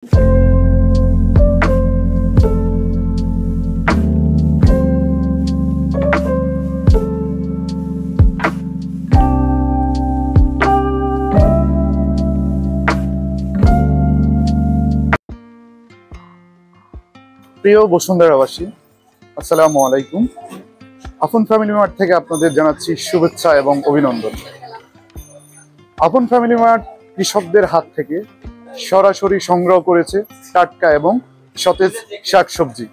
প্রিয় বসুন্ধরাবাসী, আসসালামু আলাইকুম। আপন ফ্যামিলি মার্ট থেকে আপনাদের জানাচ্ছি শুভেচ্ছা এবং অভিনন্দন। আপন ফ্যামিলি মার্ট কৃষকদের হাত থেকে সরাসরি সংগ্রহ করেছে টাটকা এবং সতেজ শাকসবজি।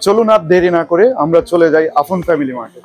চলুন আর দেরি না করে আমরা চলে যাই আপন ফ্যামিলি মার্টে।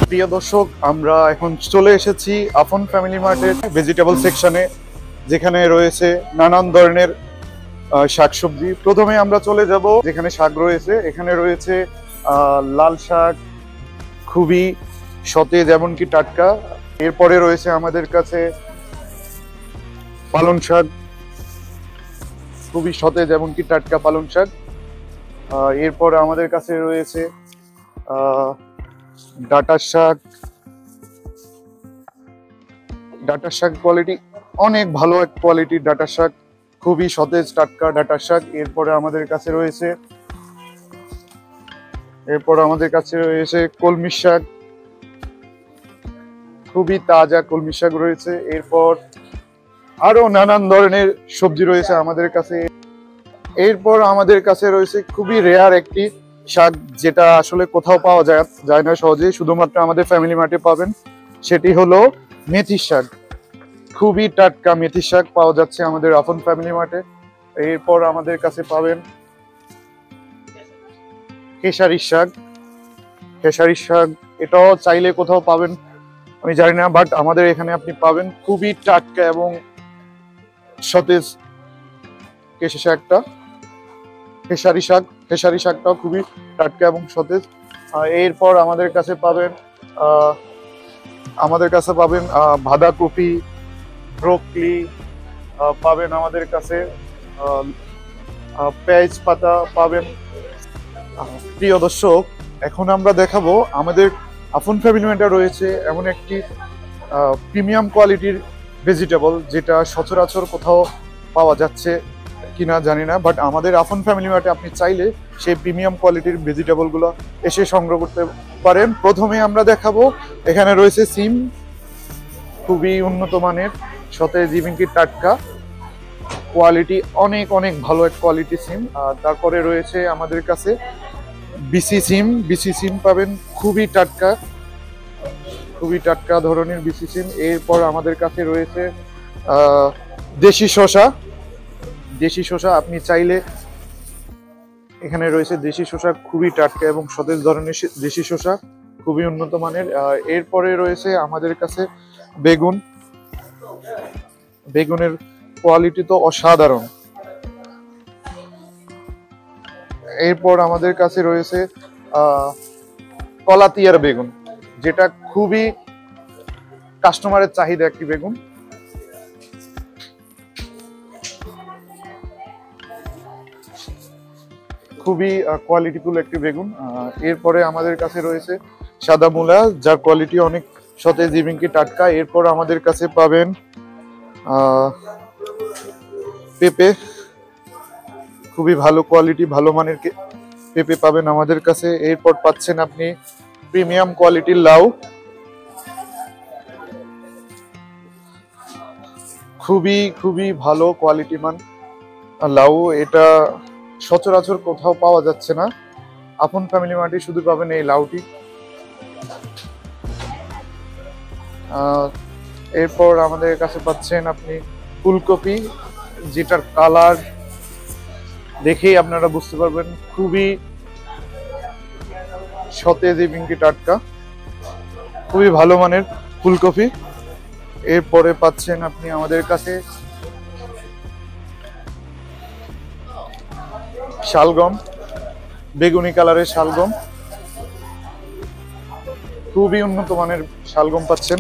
প্রিয় দর্শক, আমরা এখন চলে এসেছি আপন ফ্যামিলি মার্টের ভেজিটেবল সেকশনে, যেখানে রয়েছে নানান ধরনের শাকসবজি। প্রথমে আমরা চলে যাব যেখানে শাক রয়েছে। এখানে রয়েছে লাল শাক, খুবই সতেজ এমনকি টাটকা। এরপরে রয়েছে আমাদের কাছে পালং শাক, খুবই সতেজ এমনকি টাটকা পালং শাক। এরপর আমাদের কাছে রয়েছে ডাঁটা শাক। ডাঁটা শাক কোয়ালিটি অনেক ভালো এক কোয়ালিটির ডাঁটা শাক, খুবই সতেজ টাটকা ডাঁটা শাক। এরপরে আমাদের কাছে রয়েছে কলমি শাক, খুবই তাজা কলমি শাক রয়েছে। এরপর আরো নানান ধরনের সবজি রয়েছে আমাদের কাছে। এরপর আমাদের কাছে রয়েছে খুবই রেয়ার একটি শাক, যেটা আসলে কোথাও পাওয়া যায় না সহজে, শুধুমাত্র আমাদের ফ্যামিলি মার্টে পাবেন। সেটি হলো মেথি শাক। খুবই টাটকা মেথি শাক পাওয়া যাচ্ছে আমাদের আপন ফ্যামিলি মার্টে। এরপর আমাদের কাছে পাবেন খেসারি শাক। খেসারি শাক এটাও চাইলে কোথাও পাবেন আমি জানি না, বাট আমাদের এখানে আপনি পাবেন। খুবই টাটকা এবং সতেজ খেসারি শাকটাও খুবই টাটকা এবং সতেজ। এরপর আমাদের কাছে পাবেন বাঁধাকপি, ব্রোকলি পাবেন আমাদের কাছে, পেঁয়াজ পাতা পাবেন। প্রিয় দর্শক, এখন আমরা দেখাবো আমাদের আপন ফ্যামিলি মার্টে রয়েছে এমন একটি প্রিমিয়াম কোয়ালিটির ভেজিটেবল, যেটা সচরাচর কোথাও পাওয়া যাচ্ছে কিনা জানি না, বাট আমাদের আপন ফ্যামিলি মার্টে আপনি চাইলে সেই প্রিমিয়াম কোয়ালিটির ভেজিটেবল গুলো এসে সংগ্রহ করতে পারেন। প্রথমে আমরা দেখাবো, এখানে রয়েছে সিম, খুবই উন্নত মানের সতেজ এমনকি টাটকা কোয়ালিটি, অনেক অনেক ভালো এক কোয়ালিটি সিম। আর তারপরে রয়েছে আমাদের কাছে বিসি সিম পাবেন, খুবই টাটকা ধরনের বিসি সিম। এরপর আমাদের কাছে রয়েছে দেশি শসা। আপনি চাইলে এখানে রয়েছে দেশি শসা, খুবই টাটকা এবং সতেজ ধরনের দেশি শসা, খুবই উন্নত মানের। এরপরে রয়েছে আমাদের কাছে বেগুনের কোয়ালিটি তো অসাধারণ। এরপর আমাদের কাছে রয়েছে কলাতিয়ার বেগুন, যেটা খুবই কাস্টমারের চাহিদা একটি বেগুন। খুবই কোয়ালিটিফুল একটি বেগুন। এরপরে আমাদের কাছে রয়েছে সাদা মূলা, যার কোয়ালিটি অনেক সতেজ এমনকি টাটকা। এরপর আমাদের কাছে পাবেন পেঁপে, খুবই ভালো কোয়ালিটি ভালো মানের পেঁপে পাবেন আমাদের কাছে। এরপর পাচ্ছেন আপনি প্রিমিয়াম কোয়ালিটির লাউ, খুবই ভালো কোয়ালিটি মান লাউ। এটা সচরাচর কোথাও পাওয়া যাচ্ছে না, আপন ফ্যামিলি মার্টে শুধু পাবেন এই লাউটি। এরপর আমাদের কাছে পাচ্ছেন আপনি ফুলকপি, যেটার কালার দেখেই আপনারা বুঝতে পারবেন খুবই সতেজ এবং টাটকা। খুবই ভালো মানের ফুলকপি। এরপরে পাচ্ছেন আপনি আমাদের কাছে শালগম, বেগুনি কালারের শালগম, খুবই উন্নত মানের শালগম পাচ্ছেন।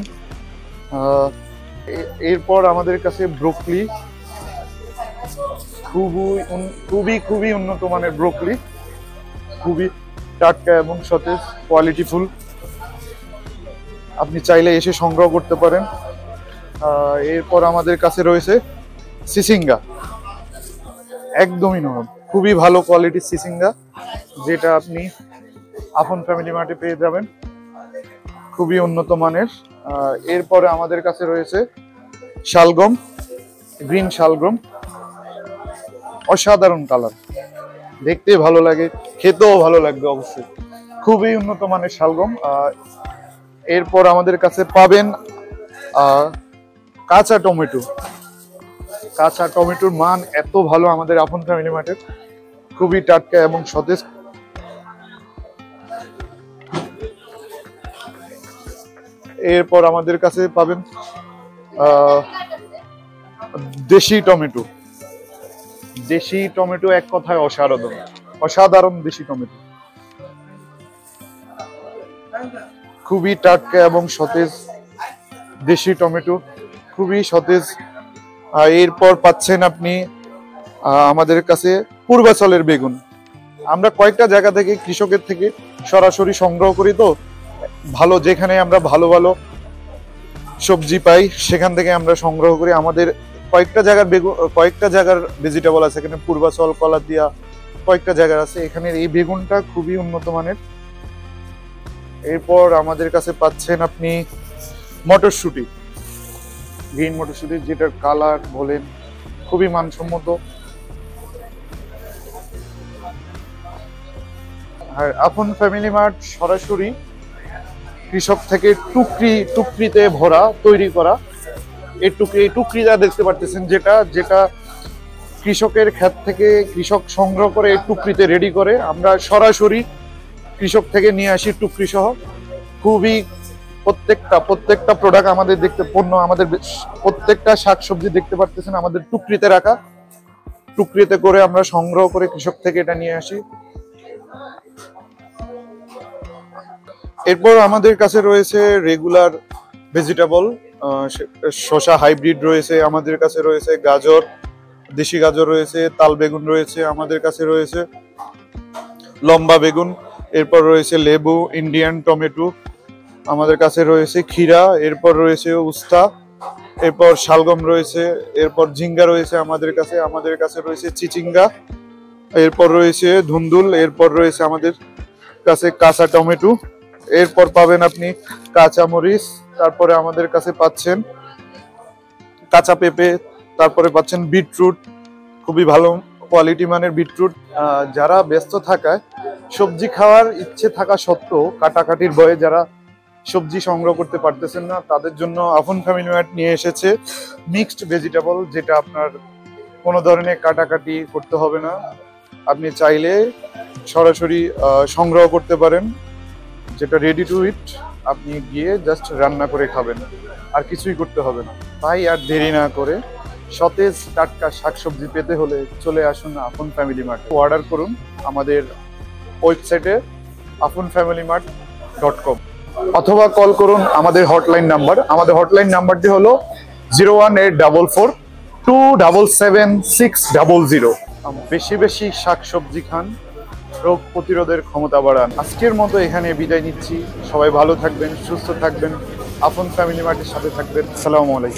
এরপর আমাদের কাছে ব্রোকলি, খুবই খুবই উন্নত মানের ব্রোকলি, খুবই টাটকা এবং সতেজ, কোয়ালিটিফুল। আপনি চাইলে এসে সংগ্রহ করতে পারেন। এরপর আমাদের কাছে রয়েছে সিসিঙ্গা, একদমই নরম, খুবই ভালো কোয়ালিটির সিসিঙ্গা, যেটা আপনি আপন ফ্যামিলি মার্টে পেয়ে যাবেন, খুবই উন্নত মানের। এরপরে আমাদের কাছে রয়েছে শালগম, গ্রিন শালগম, অসাধারণ কালার, দেখতে ভালো লাগে, খেতেও ভালো লাগবে অবশ্যই, খুবই উন্নত মানের শালগম। এরপর আমাদের কাছে পাবেন কাঁচা টমেটো। কাঁচা টমেটোর মান এত ভালো আমাদের আপন ফ্যামিলি মার্টের, খুবই টাটকা এবং সতেজ। এরপর আমাদের কাছে পাবেন দেশি টমেটো। দেশি টমেটো এক কথায় অসাধারণ, অসাধারণ দেশি টমেটো, খুবই টাটকা এবং সতেজ দেশি টমেটো, খুবই সতেজ। এরপর পাচ্ছেন আপনি আমাদের কাছে পূর্বাচলের বেগুন। আমরা কয়েকটা জায়গা থেকে কৃষকের থেকে সরাসরি সংগ্রহ করি, তো ভালো যেখানে আমরা ভালো ভালো সবজি পাই সেখান থেকে আমরা সংগ্রহ করি। আমাদের কয়েকটা জায়গার ভেজিটেবল আছে এখানে, পূর্বাচল, কলাদিয়া, কয়েকটা জায়গার আছে। এখানের এই বেগুনটা খুবই উন্নত মানের। এরপর আমাদের কাছে পাচ্ছেন আপনি মটরশুঁটি, গ্রিন মটরশুঁটি, যেটার কালার বলেন খুবই মানসম্মত। আর আপন ফ্যামিলি মার্ট সরাসরি কৃষক থেকে টুকরিতে ভরা তৈরি করা, এই টুকরিটা দেখতে পারতেছেন, যেটা কৃষকের ক্ষেত থেকে কৃষক সংগ্রহ করে এই টুকরিতে রেডি করে, আমরা সরাসরি কৃষক থেকে নিয়ে আসি টুকরি সহ। খুবই প্রত্যেকটা প্রোডাক্ট আমাদের আমাদের প্রত্যেকটা শাকসবজি দেখতে পারতেছেন আমাদের টুকরিতে রাখা, টুকরিতে করে আমরা সংগ্রহ করে কৃষক থেকে এটা নিয়ে আসি। এরপর আমাদের কাছে রয়েছে রেগুলার ভেজিটেবল, শসা হাইব্রিড রয়েছে, আমাদের কাছে রয়েছে গাজর, দেশি গাজর রয়েছে, তাল বেগুন রয়েছে, আমাদের কাছে রয়েছে লম্বা বেগুন, এরপর রয়েছে লেবু, ইন্ডিয়ান টমেটো, আমাদের কাছে রয়েছে ক্ষীরা, এরপর রয়েছে উস্তা, এরপর শালগম রয়েছে, এরপর ঝিঙ্গা রয়েছে আমাদের কাছে রয়েছে চিচিঙ্গা, এরপর রয়েছে ধুন্দুল, এরপর রয়েছে আমাদের কাছে কাঁচা টমেটো, এরপর পাবেন আপনি কাঁচা মরিচ, তারপরে আমাদের কাছে পাচ্ছেন কাঁচা পেঁপে, তারপরে পাচ্ছেন বিটরুট, খুবই ভালো কোয়ালিটি মানের বিটরুট। যারা ব্যস্ত থাকায় সবজি খাওয়ার ইচ্ছে থাকা সত্ত্বেও কাটাকাটির ভয়ে যারা সবজি সংগ্রহ করতে পারতেছেন না, তাদের জন্য আপন ফ্যামিলি মার্ট নিয়ে এসেছে মিক্সড ভেজিটেবল, যেটা আপনার কোনো ধরনের কাটাকাটি করতে হবে না, আপনি চাইলে সরাসরি সংগ্রহ করতে পারেন, যেটা রেডি টু ইট, আপনি গিয়ে জাস্ট রান্না করে খাবেন, আর কিছুই করতে হবে না। তাই আর দেরি না করে সতেজ টাটকা শাকসবজি পেতে হলে চলে আসুন আপন ফ্যামিলি মার্ট। অর্ডার করুন আমাদের ওয়েবসাইটে aponfamilymart.com, অথবা কল করুন আমাদের হটলাইন নাম্বার। আমাদের হটলাইন নাম্বারটি হলো 01844277600। বেশি বেশি শাকসবজি খান, রোগ প্রতিরোধের ক্ষমতা বাড়ান। আজকের মতো এখানে বিদায় নিচ্ছি, সবাই ভালো থাকবেন, সুস্থ থাকবেন, আপন ফ্যামিলি মার্টের সাথে থাকবেন। আসসালামু আলাইকুম।